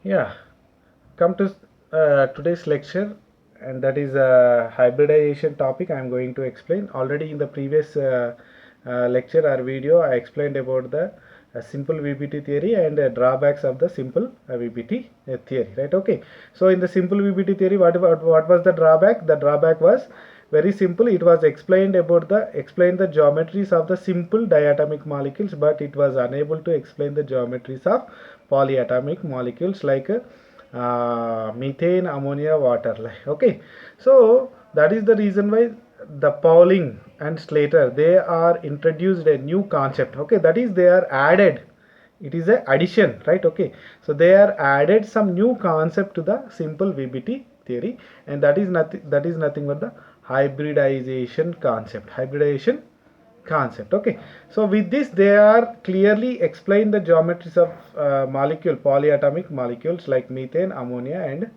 Yeah, come to today's lecture, and that is a hybridization topic I am going to explain. Already in the previous lecture or video, I explained about the simple VBT theory and drawbacks of the simple VBT theory, right? Okay, so in the simple VBT theory, what was the drawback? The drawback was very simple. It was explained about the geometries of the simple diatomic molecules, but it was unable to explain the geometries of polyatomic molecules like methane, ammonia, water. Like, okay, so that is the reason why the Pauling and Slater, they are introduced a new concept. Okay, that is they are added. It is a addition, right? Okay, so they are added some new concept to the simple VBT theory, and that is nothing but the hybridization concept. Okay, so with this they are clearly explain the geometries of polyatomic molecules like methane, ammonia, and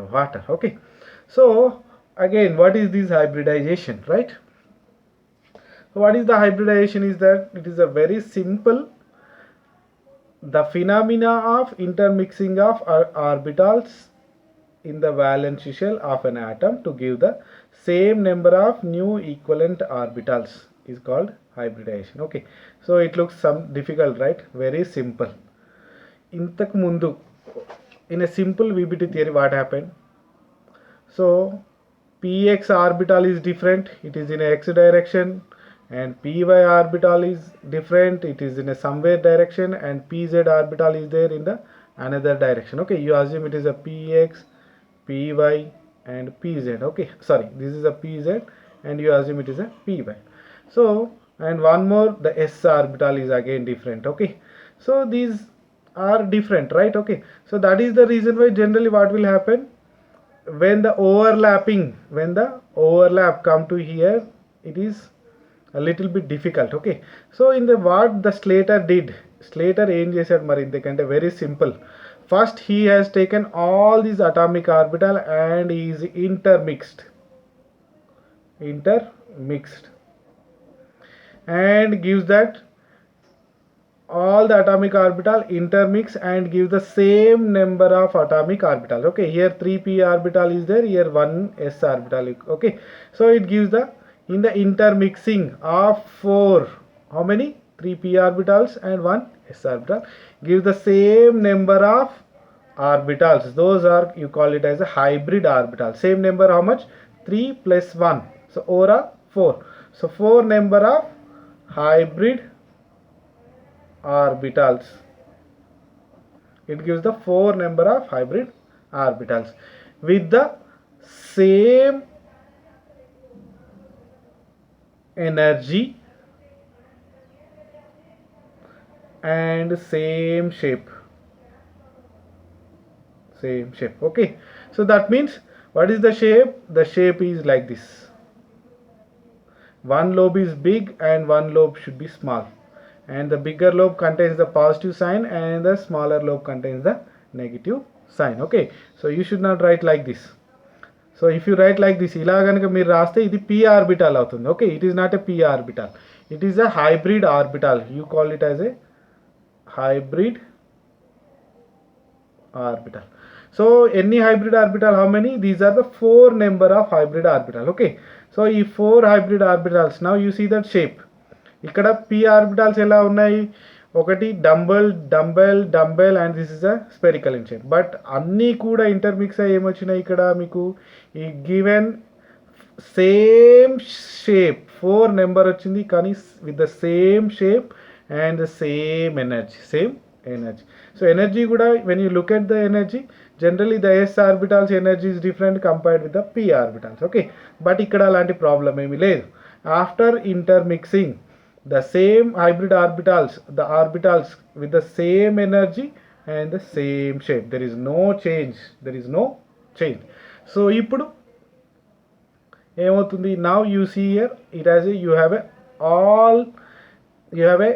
water. Okay, so again, what is this hybridization, right? So what is the hybridization is that it is a very simple, the phenomena of intermixing of orbitals in the valence shell of an atom to give the same number of new equivalent orbitals is called hybridization. Okay, so it looks some difficult, right? Very simple. Intak mundu, in a simple VBT theory, what happened? So px orbital is different, it is in a x direction, and py orbital is different, it is in a somewhere direction, and pz orbital is there in the another direction. Okay, you assume it is a px, py, and pz. Okay, sorry, this is a pz, and you assume it is a py. So, and one more, the s orbital is again different. Okay, so these are different, right? Okay, so that is the reason why generally what will happen, when the overlap come to here, it is a little bit difficult. Okay, so in the what the Slater did, Slater ఏం చేశాడు మరి ఇంతకంటే very simple. First he has taken all these atomic orbital and is intermixed and gives that all the atomic orbital intermix and give the same number of atomic orbitals. Okay, here 3p orbital is there, here 1 s orbital. Okay, so it gives the, in the intermixing of 4, how many, 3p orbitals and 1 s orbital, give the same number of orbitals. Those are, you call it as a hybrid orbital. Same number, how much, 3 plus 1, so overall 4. So 4 number of hybrid orbitals. It gives the 4 number of hybrid orbitals with the same energy and same shape. Okay, so that means what is the shape? The shape is like this. One lobe is big and one lobe should be small, and the bigger lobe contains the positive sign and the smaller lobe contains the negative sign. Okay, so you should not write like this. So if you write like this, ఇలా కనుక మీరు రాస్తే ఇది p orbital అవుతుంది. Okay, it is not a p orbital, it is a hybrid orbital. You call it as a hybrid orbital. So any hybrid orbital, how many? These are the 4 number of hybrid orbital. Okay, so ఈ 4 hybrid orbitals, now you see that shape. ఇక్కడ p orbitals ఎలా ఉన్నాయి, ఒకటి dumbbell and this is a spherical in shape. But అన్నీ కూడా intermix అయ్యి ఏమొచ్చినాయి ఇక్కడ మీకు, ఈ గివెన్ సేమ్ షేప్ 4 నెంబర్ వచ్చింది, కానీ with the same shape and the same energy. So energy కూడా when you look at the energy, generally the S orbitals energy is different compared with the P orbitals. Okay, but ఇక్కడ అలాంటి problem ఏమీ లేదు. After intermixing the same hybrid orbitals, the orbitals with the same energy and the same shape, there is no change. So ఇప్పుడు ఏమవుతుంది, now you see here it has a, you have a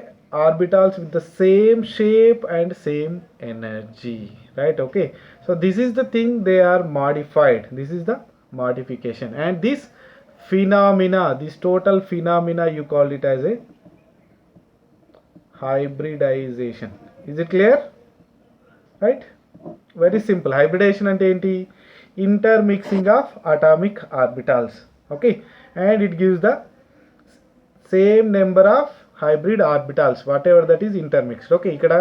orbitals with the same shape and same energy, right? Okay, so this is the thing, they are modified, this is the modification, and this phenomena, this total phenomena, you call it as a hybridization. Is it clear, right? Very simple. Hybridisation అంటే ఏంటి? Intermixing of atomic orbitals. Okay, and it gives the same number of hybrid orbitals whatever that is intermixed. Okay, ఇక్కడ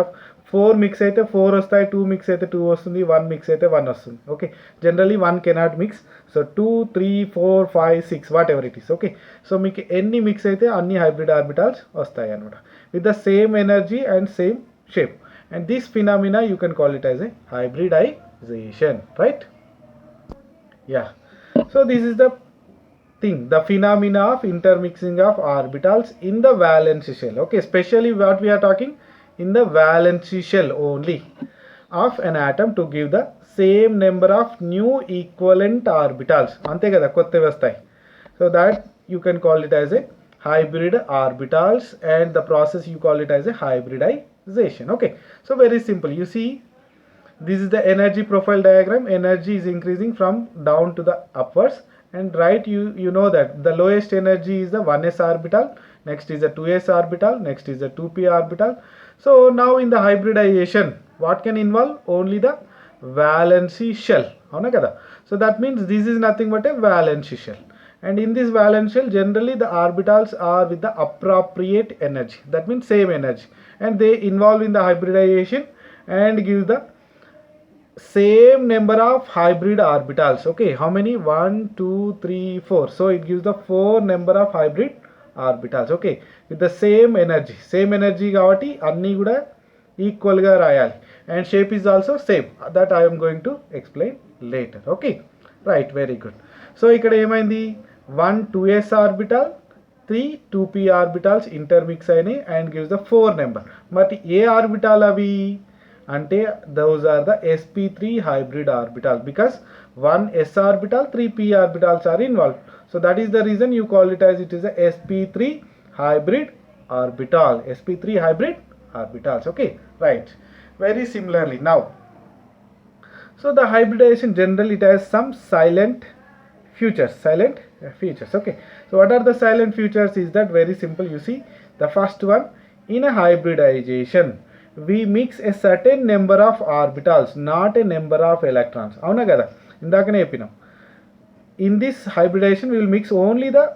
4 mix అయితే 4 వస్తాయి, 2 mix అయితే 2 వస్తుంది, 1 mix అయితే 1 వస్తుంది. Okay, generally 1 cannot mix. So 2, 3, 4, 5, 6 what ever it is. Okay, so మీకు ఎన్ని mix అయితే అన్ని హైబ్రిడ్ ఆర్బిటాల్స్ వస్తాయి అనమాట, with the same energy and same shape. And this phenomena you can call it as a hybridization, right? Yeah, so this is the thing, the phenomena of intermixing of orbitals in the valence shell. Okay, especially what we are talking in the valence shell only of an atom to give the same number of new equivalent orbitals. Ante kada kotte vastayi. So that you can call it as a hybrid orbitals, and the process you call it as a hybridization. Okay, so very simple. You see, this is the energy profile diagram. Energy is increasing from down to the upwards, and right, you know that the lowest energy is the 1s orbital, next is the 2s orbital, next is the 2p orbital. So now in the hybridization, what can involve? Only the valency shell. Avuna kada? So that means this is nothing but a valency shell. And in this valence shell, generally the orbitals are with the appropriate energy. That means same energy. And they involve in the hybridization and give the same number of hybrid orbitals. Okay, how many? 1, 2, 3, 4. So it gives the 4 number of hybrid orbitals. Okay, with the same energy. Same energy kabatti anni kuda equal ga rayali. And shape is also same. That I am going to explain later. Okay, right, very good. So ikkada emaindi? 1 2s orbital, 3 2p orbitals intermix అయినాయి and gives the 4 number. But A orbital అవి అంటే those are the sp3 hybrid orbitals, because 1 s orbital, 3 p orbitals are involved. So that is the reason you call it as it is a sp3 hybrid orbital. sp3 hybrid orbitals. Okay, right. Very similarly now, so the hybridization generally it has some silent features. Okay, so what are the silent features? Is that very simple. You see, the first one, in a hybridization we mix a certain number of orbitals, not a number of electrons. Avuna kada, indakane cheppinam. In this hybridization we will mix only the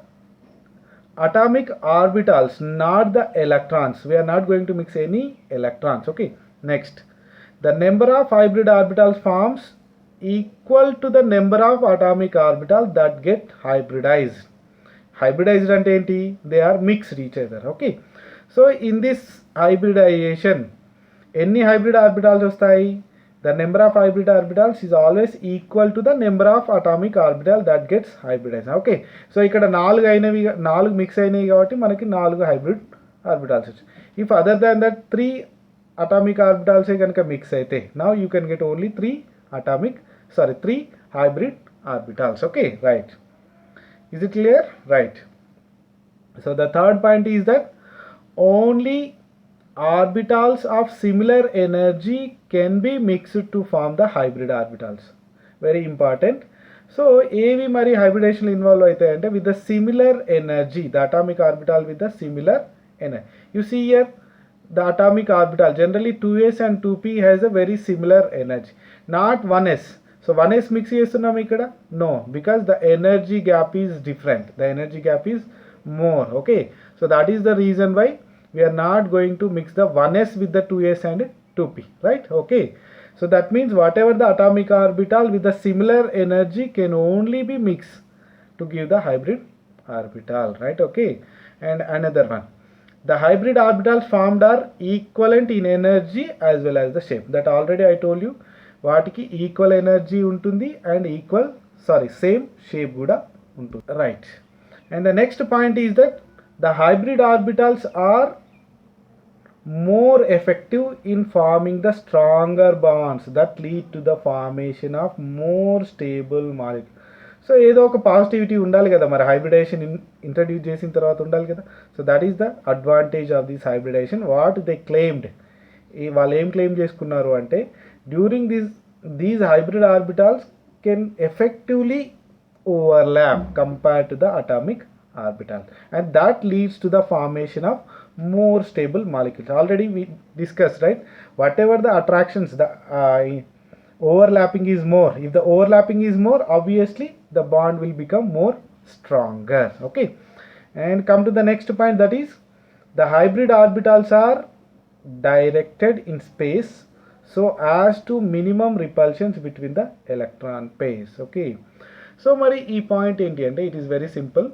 atomic orbitals, not the electrons. We are not going to mix any electrons. Okay, next, the number of hybrid orbitals forms equal to the number of atomic orbitals that get hybridized. Hybridized ante enti? They are mixed each other. Okay, so in this hybridization, any hybrid orbitals vastayi? The number of hybrid orbitals is always equal to the number of atomic orbital that gets hybridized. Okay, so ikkada 4 అయినవి 4 mix అయినాయి కాబట్టి మనకి 4 hybrid orbitals వచ్చాయి. If other than that 3 atomic orbitals ఏ కనుక mix అయితే, now you can get only 3 hybrid orbitals. Okay, right. Is it clear? Right. So the third point is that only orbitals of similar energy can be mixed to form the hybrid orbitals. Very important. So ఏవి మరి hybridization involve అవుతాయి అంటే with the similar energy, the atomic orbital with the similar energy. You see here, the atomic orbital generally 2s and 2p has a very similar energy, not 1s. So 1s mix చేస్తున్నాం ఇక్కడ? No, because the energy gap is different. The energy gap is more. Okay, so that is the reason why we are not going to mix the 1s with the 2s and 2p, right? Okay, so that means whatever the atomic orbital with the similar energy can only be mixed to give the hybrid orbital, right? Okay, and another one, the hybrid orbitals formed are equivalent in energy as well as the shape. That already I told you, వాటికి equal energy ఉంటుంది and same shape కూడా ఉంటుంది, right? And the next point is that the hybrid orbitals are more effective in forming the stronger bonds that lead to the formation of more stable molecule. So ఏదో ఒక positivity ఉండాలి కదా మరి, hybridisation introduce చేసిన తర్వాత ఉండాలి కదా. So that is the advantage of this hybridisation. What they claimed, వాళ్ళు ఏం క్లెయిమ్ చేసుకున్నారు అంటే during these hybrid orbitals can effectively overlap compared to the atomic orbital, and that leads to the formation of more stable molecules. Already we discussed, right? Whatever the attractions, the overlapping is more. If the overlapping is more, obviously the bond will become more stronger. Okay, and come to the next point, that is the hybrid orbitals are directed in space so as to minimum repulsions between the electron pairs. Okay, so మరి ఈ point ఏంటి అంటే it is very simple.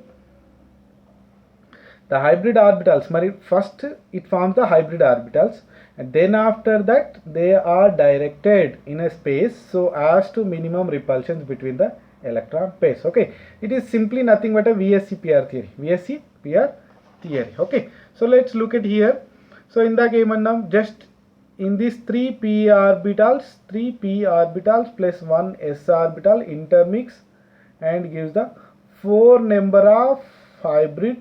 The hybrid orbitals, మరి first it forms the hybrid orbitals, and then after that they are directed in a space so as to minimum repulsions between the electron pairs. Okay, it is simply nothing but a VSEPR theory. VSEPR theory. Okay, so let's look at here. So ఇందాక ఏమన్నాం, just in these 3p orbitals plus 1 s orbital intermix and gives the 4 number of hybrid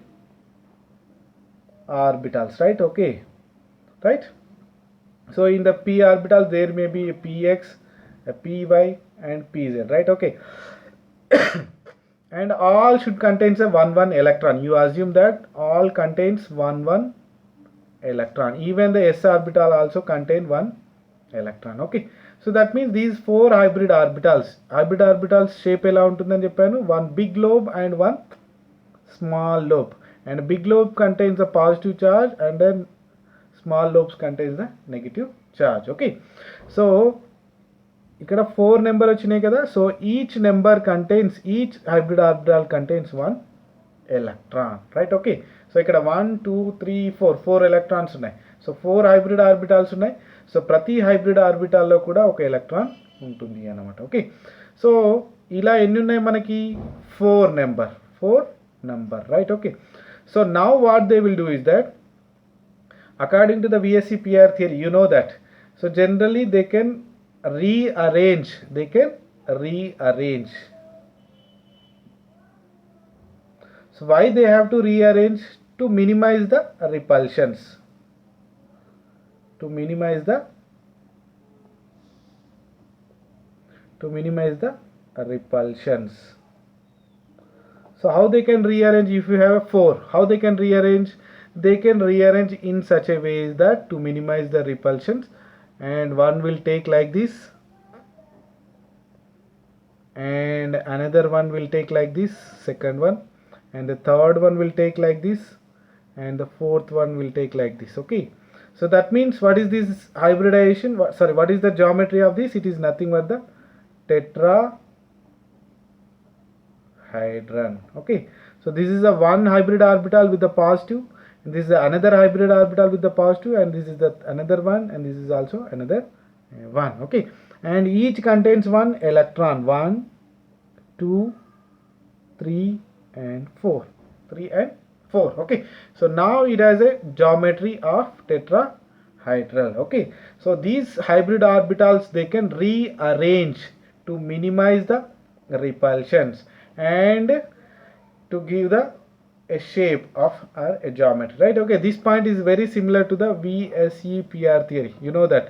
orbitals, right? Okay, right. So in the p orbitals there may be a px, a py and pz, right? Okay. And all should contains a 1 electron. You assume that all contains 1 electron. Even the s orbital also contain 1 electron. Okay, so that means these 4 hybrid orbitals shape ఎలా ఉంటుందని చెప్పాను, one big lobe and one small lobe, and big lobe contains the positive charge and then small lobes contains the negative charge. Okay, so ఇక్కడ 4 number వచ్చినాయి కదా, so each hybrid orbital contains 1 electron, right? Okay, so ఇక్కడ 1 2 3 4 electrons ఉన్నాయి. So 4 hybrid orbitals ఉన్నాయి. So ప్రతి hybrid ఆర్బిటాల్లో కూడా ఒక electron ఉంటుంది అన్నమాట. ఓకే, సో ఇలా ఎన్ని ఉన్నాయి మనకి, 4 number, right? Okay, so now what they will do is that, according to the VSEPR theory, you know that, so generally they can rearrange. So why they have to rearrange? To minimize the repulsions. To minimize the repulsions. So how they can rearrange? If you have a 4, how they can rearrange? They can rearrange in such a way that to minimize the repulsions, and one will take like this and another one will take like this, second one, and the third one will take like this and the fourth one will take like this. Okay, so that means what is this hybridization, what is the geometry of this? It is nothing but the tetrahedron. Okay, so this is a one hybrid orbital with the positive, and this is another hybrid orbital with the positive, and this is the another one, and this is also another one. Okay, and each contains 1 electron, 1 2 3 and 4. Okay, so now it has a geometry of tetrahedral. Okay, so these hybrid orbitals, they can rearrange to minimize the repulsions and to give the a shape of a geometry, right? Okay, this point is very similar to the VSEPR theory. You know that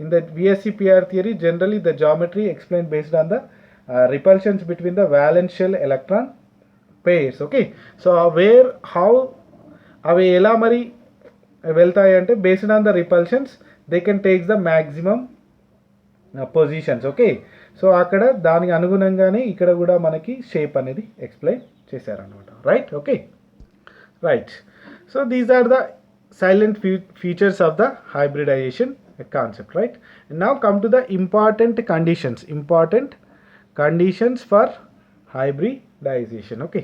in the VSEPR theory, generally the geometry explained based on the repulsions between the valence shell electron pairs. Okay, so how అవి ఎలా మరి వెళ్తాయి అంటే, based on the repulsions they can take the maximum positions. Okay, so అక్కడ దానికి అనుగుణంగానే ఇక్కడ కూడా మనకి షేప్ అనేది ఎక్స్ప్లెయిన్ చేశారనమాట, right? Okay, right. So these are the silent features of the hybridization concept, right? And now come to the important conditions for hybridization. Okay,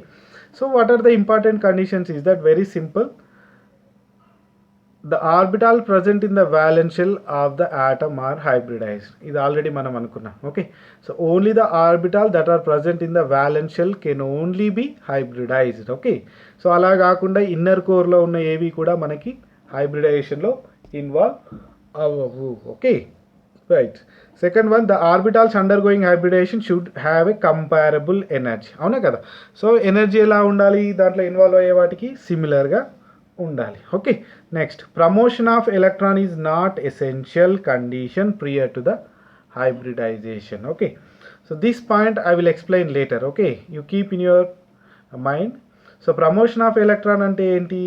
so what are the important conditions? Is that very simple. The orbital present in the valence shell of the atom are hybridized. This already manam anukunnam. Okay, so only the orbital that are present in the valence shell can only be hybridized. Okay, so ala gaakunda inner core lo unna evi kuda manaki hybridization lo involve avvu. Okay, right. Second one, the orbitals undergoing hybridization should have a comparable energy. అవునా కదా? So energy ఎలా ఉండాలి, దాంట్లో involve అయ్యే వాటికి సిమిలర్గా ఉండాలి. Okay, next, promotion of electron is not essential condition prior to the hybridization. Okay, so this point I will explain later. Okay, you keep in your mind. So promotion of electron అంటే ఏంటి,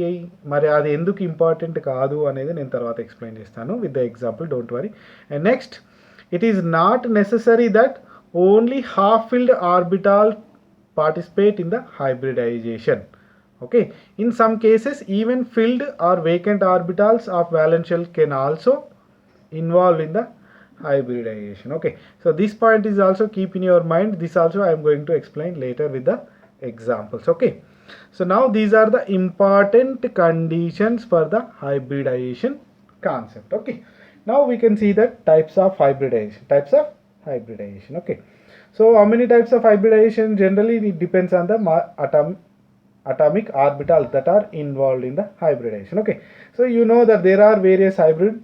మరి అది ఎందుకు important కాదు అనేది నేను తర్వాత explain చేస్తాను with the example, don't worry. And next, it is not necessary that only half filled orbital participate in the hybridization. Okay, in some cases even filled or vacant orbitals of valence shell can also involve in the hybridization. Okay, so this point is also keep in your mind. This also I am going to explain later with the examples. Okay, so now these are the important conditions for the hybridization concept. Okay, now we can see the types of hybridization. Okay, so how many types of hybridization? Generally it depends on the atomic orbitals that are involved in the hybridization. Okay, so you know that there are various hybrid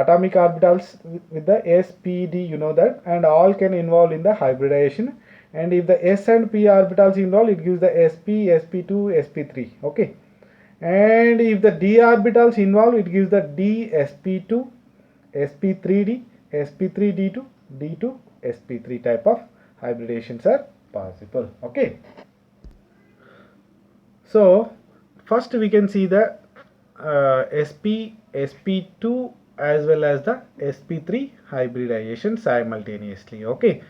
atomic orbitals with the s, p, d, you know that, and all can involve in the hybridization. And if the s and p orbitals involved, it gives the sp, sp2, sp3. Okay, and if the d orbitals involved, it gives the d, sp2, sp3d, sp3d2, d2, sp3 type of hybridations are possible. Okay, so first we can see the sp, sp2 as well as the sp3 hybridization simultaneously. Okay,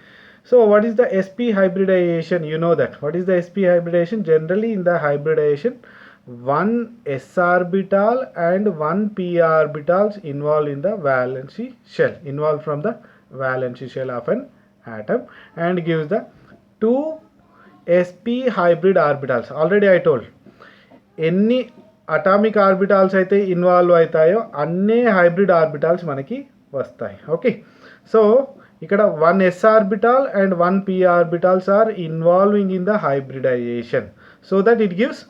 so what is the sp hybridization? You know that. What is the sp hybridization? Generally in the hybridization, one s orbital and one p orbitals involved in the valence shell, involved from the valence shell of an atom, and gives the two sp hybrid orbitals. Already I told, ఎన్ని atomic orbitals అయితే involve అవుతాయో అన్నే hybrid orbitals మనకి వస్తాయి. Okay, so ఇక్కడ one S orbital and one P orbitals are involving in the hybridisation, so that it gives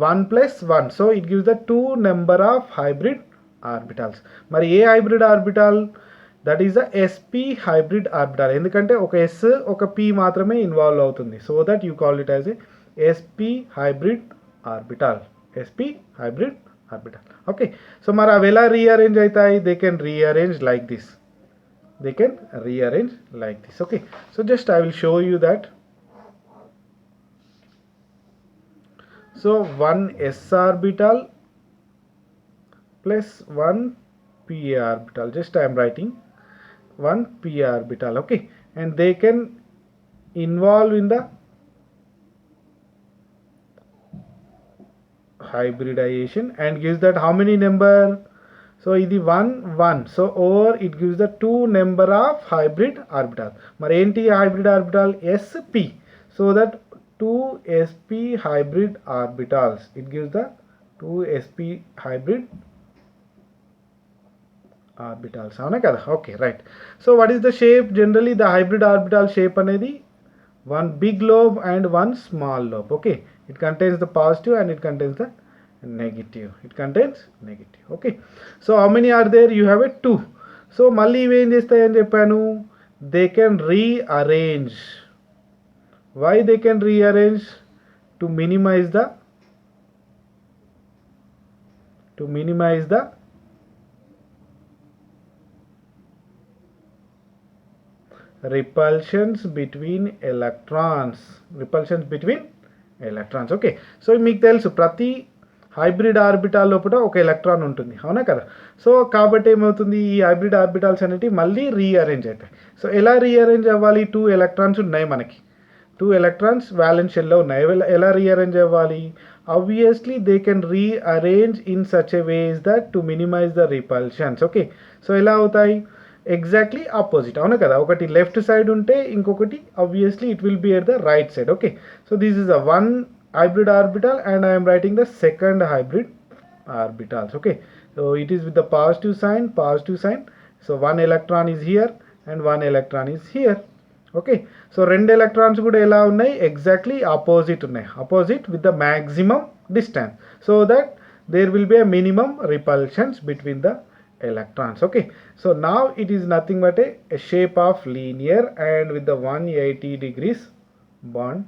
1 + 1, so it gives the 2 number of hybrid orbitals. మరి ఏ hybrid orbital? That is the SP hybrid orbital. ఎందుకంటే ఒక S ఒక P మాత్రమే involve అవుతుంది, so that you call it as A SP hybrid orbital. sp hybrid orbital. Okay, so mara avela rearrange aitayi? They can rearrange like this. Okay, so just I will show you that. So one s orbital plus one p orbital, just I am writing one p orbital. Okay, and they can involve in the hybridization and gives that how many number? So ఇది 1 so over it gives the 2 number of hybrid orbital. మరి ఏంటి hybrid orbital? sp, so that 2 sp hybrid orbitals, it gives the 2 sp hybrid orbitals. అవునా కదా? Okay, right. So what is the shape? Generally the hybrid orbital shape అనేది one big lobe and one small lobe. Okay, it contains the positive and it contains the negative. Okay, so how many are there? You have a 2. So మళ్ళీ ఇవి ఏం చేస్తాయని చెప్పాను? They can rearrange. Why they can rearrange? To minimize the repulsions between electrons. Okay, so మీకు తెలుసు ప్రతి hybrid orbital లోపల ఒక ఎలక్ట్రాన్ ఉంటుంది, అవునా కదా? సో కాబట్టి ఏమవుతుంది, ఈ హైబ్రిడ్ ఆర్బిటాల్స్ అనేవి మళ్ళీ రీఅరేంజ్ అవుతాయి. సో ఎలా రీఅరేంజ్ అవ్వాలి? 2 ఎలక్ట్రాన్స్ ఉన్నాయి మనకి, 2 ఎలక్ట్రాన్స్ వ్యాలెన్స్ షెల్లో ఉన్నాయి. ఎలా రీఅరేంజ్ అవ్వాలి? Obviously they can rearrange in such a ways that to minimize the repulsions. Okay, so ఎలా అవుతాయి? ఎగ్జాక్ట్లీ ఆపోజిట్, అవునా కదా? ఒకటి లెఫ్ట్ సైడ్ ఉంటే ఇంకొకటి obviously it will be at the right side. Okay, so this is a one hybrid orbital and I am writing the second hybrid orbitals. Okay, so it is with the positive sign. So one electron is here and one electron is here. Okay, so రెండు electrons కూడా ఎలా ఉన్నాయి? Exactly opposite ఉన్నాయి, opposite with the maximum distance, so that there will be a minimum repulsions between the electrons. Okay, so now it is nothing but a shape of linear and with the 180 degrees bond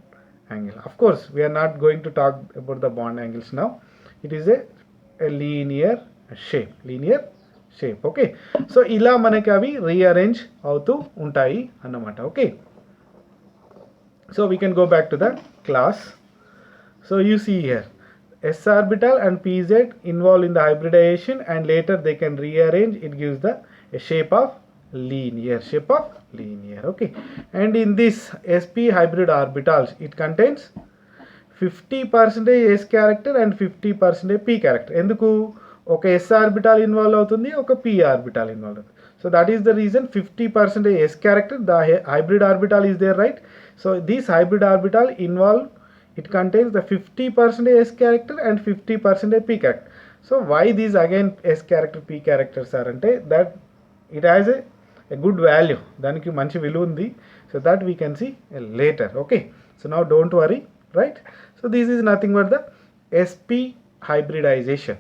angle. Of course we are not going to talk about the bond angles now. It is a linear shape. Okay, so ఇలా మనకి అవి rearrange అవుతూ ఉంటాయి అన్నమాట. Okay, so we can go back to the class. So you see here s orbital and pz involved in the hybridization and later they can rearrange. It gives the a shape of linear, okay. And in this sp hybrid orbitals, it contains 50% s character and 50% p character. ఎందుకు ఒక s orbital involve అవుతుంది, ఒక p orbital involve అవుతుంది. So that is the reason 50% s character, the hybrid orbital is there, right? So this hybrid orbital involve, it contains the 50% s character and 50% p character. So why these again s character p characters are ante that it has a good value, దానికి మంచి విలువ ఉంది. So that we can see later, okay. So now don't worry, right? So this is nothing but the sp hybridization,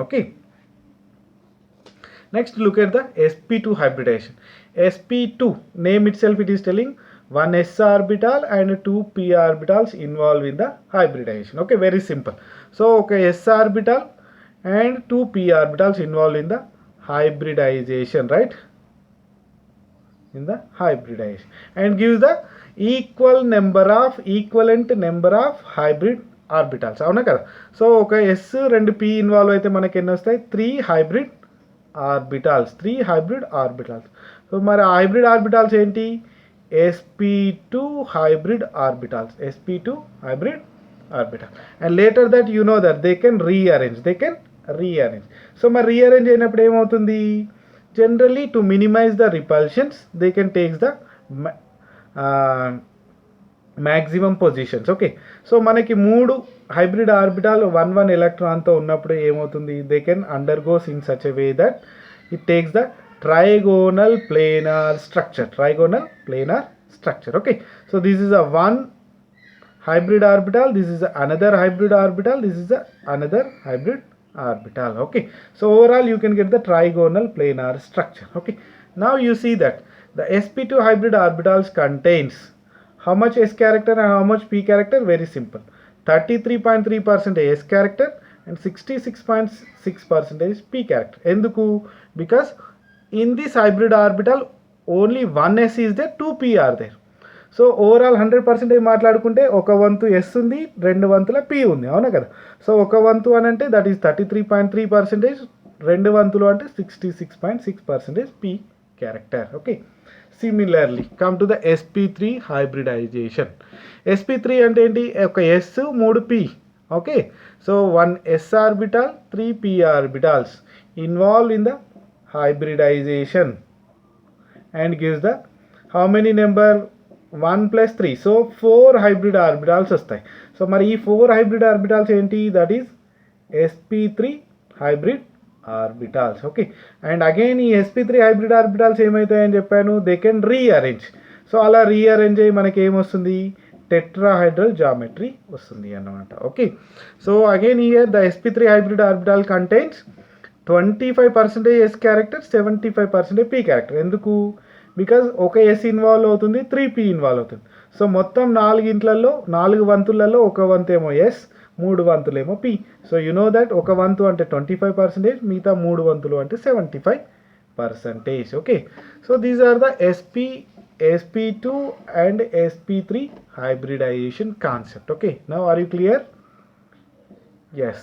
okay. Next look at the sp2 hybridization. sp2 name itself, it is telling one s orbital and two p orbitals involved in the hybridization, okay. Very simple. So okay, s orbital and two p orbitals involved in the hybridization, right? In the hybridization, and gives the equivalent number of hybrid orbitals, avuna kada. So okay, s and p involve aithe manaki enni vastayi, 3 hybrid orbitals. So mari hybrid orbitals enti, sp2 hybrid orbitals, and later that you know that they can rearrange. So mari rearrange అయినప్పుడు ఏమవుతుంది, generally to minimize the repulsions they can take the maximum positions, okay. So మనకి మూడు hybrid orbital 1 electron తో ఉన్నప్పుడు ఏమవుతుంది, they can undergo in such a way that it takes the trigonal planar structure, okay. So this is a one hybrid orbital, this is another hybrid orbital, this is another hybrid orbital, okay. So overall you can get the trigonal planar structure, okay. Now you see that the sp2 hybrid orbitals contains how much s character and how much p character? Very simple, 33.3% s character and 66.6% p character. Enduku? Because in this hybrid orbital only one s is there, two p are there. So overall 100% మాట్లాడుకుంటే ఒక వంతు yes ఉంది, 2 వంతుల P ఉంది, అవునా కదా. So ఒక వంతు అని అంటే దట్ ఈస్ 33.3%, 2 వంతులు అంటే 66.6% P character, okay. Similarly come to the sp3 hybridization. sp3 అంటే ఏంటి, ఒక S 3 P, okay. So 1 s orbital 3 p orbitals involve in the hybridization and gives the how many number, 1 plus 3. So 4 hybrid orbitals వస్తాయి. So మరి ఈ 4 hybrid orbitals ఏంటి, that is sp3 hybrid orbitals, okay. And again ఈ sp3 hybrid orbitals ఏమవుతాయని చెప్పాను, they can rearrange. So అలా rearrange అయ్యి మనకి ఏమొస్తుంది, టెట్రాహైడ్రల్ జామెట్రీ వస్తుంది అన్నమాట, okay. So again here the sp3 hybrid orbital contains 25% s character, 75% p character. ఎందుకు, because ఒక ఎస్ ఇన్వాల్వ్ అవుతుంది, 3p ఇన్వాల్వ్ అవుతుంది. సో మొత్తం 4 వంతులలో ఒక వంతు ఏమో ఎస్, 3 వంతులేమో P. So you know that ఒక వంతు అంటే 25%, మిగతా 3 వంతులు అంటే 75%, okay. So these are the sp2 and sp3 hybridization concept, okay. Now are you clear? Yes.